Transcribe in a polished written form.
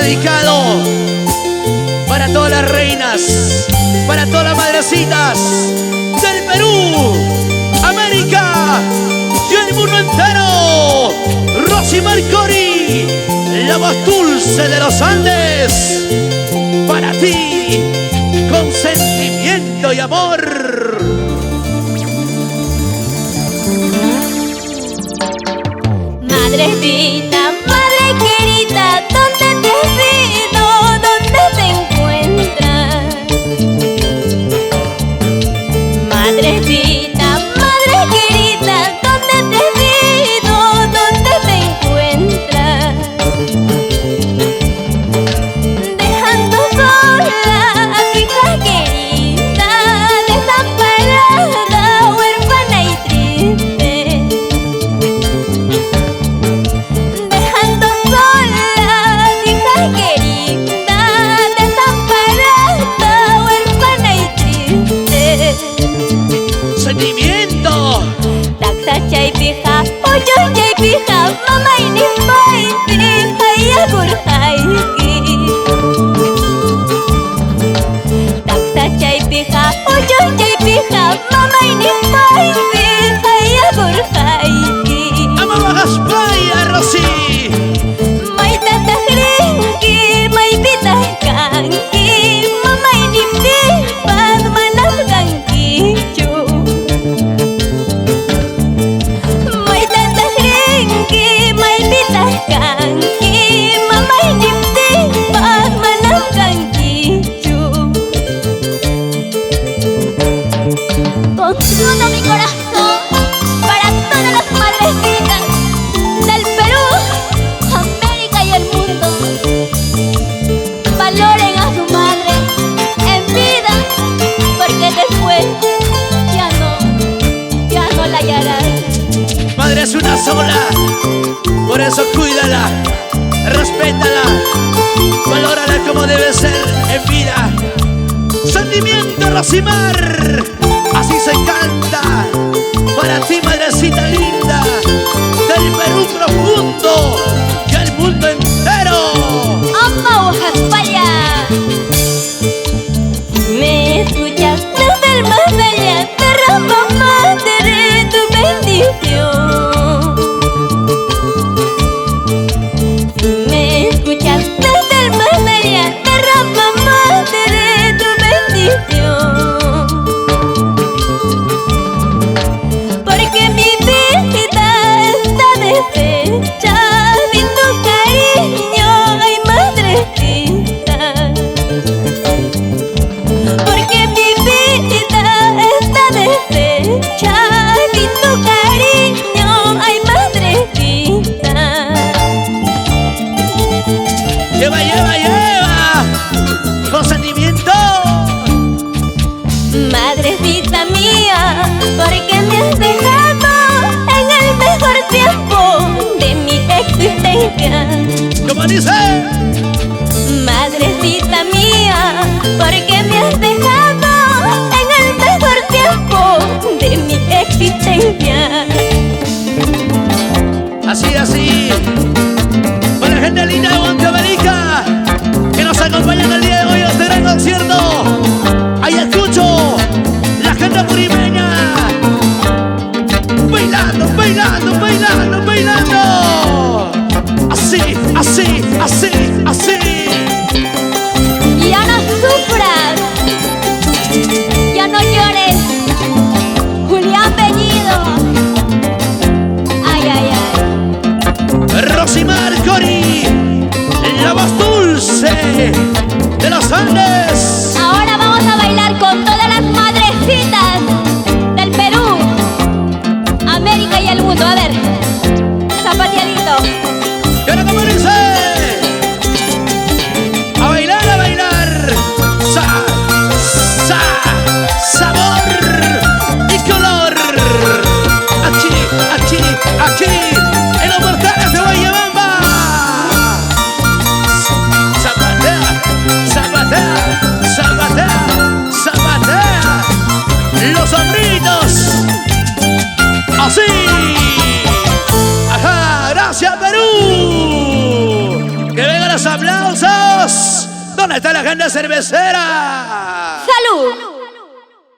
dedicado para todas las reinas, para todas las madrecitas del Perú, América y el mundo entero. Rosimar Cori, la voz dulce de los Andes, para ti, con sentimiento y amor. Madrecita, madre querida, ¿dónde te has ido? ¿Dónde te encuentras? Madrecita, madre querida, ¿dónde te has ido? ¿Dónde te encuentras? Dejando sola a tu hija querida, desamparada, huérfana y triste. Dejando sola a tu hija querida, desamparada, huérfana y triste. Sentimiento. Taksa chay pija, oyo chay pija, mama ini paiti, haya gurhaiki. Taksa chay pija, oyo chay pija, mama ini paiti, haya gurhaiki. Ama Magaspaya, Rosy. May tatahrinki, may bitahkanki, mama ini pipag manapkanki chu. May tatahrinki, may bitahkanki, mama ini pipag manapkanki chu. Con todo mi corazón, para todas las madrecitas del Perú, América y el mundo, valoren a su madre en vida, porque después ya no la hallarán. Madre es una sola, por eso cuídala, respétala, valórala como debe ser en vida. Sentimiento, Rosimar, así se canta. Para ti, madrecita linda, del Perú profundo y el mundo entero. ¡Ama Oaxaca! ¿Me escuchas desde el más allá? Derrama, madre, tu bendición. ¿Me escuchas desde el más allá? Derrama, madre, tu bendición. Porque mi vida está deshecha, sin tu cariño, ay madrecita. Porque mi vida está deshecha, sin tu cariño, ay madrecita. Lleva, lleva, lleva, con sentimiento. Madrecita mía, porque me has dejado en el mejor tiempo de mi existencia. ¿Cómo dice? Madrecita mía, porque me has dejado en el mejor tiempo de mi existencia. Así, así. Con la gente linda de América que nos acompañan el día de hoy a este gran concierto. Ayacucho, la gente purimeña, bailando, bailando, bailando, bailando. Así, así, así, así. Ya no sufras, ya no llores, Julián Bellido. Ay, ay, ay. Rosimar Cori, la voz dulce de los Andes. Ahora vamos a bailar con todas las madrecitas del Perú, América y el mundo. A ver, zapateadito. ¿Y ahora cómo dice? A bailar, a bailar. Sabor y color. Aquí, aquí, aquí, en los portales de Guayabamba. Zapatea, zapatea, zapatea, zapatea. Los hombritos. Así. Ajá, gracias Perú. Que vengan los aplausos. ¿Dónde está la gente cervecera? ¡Salud!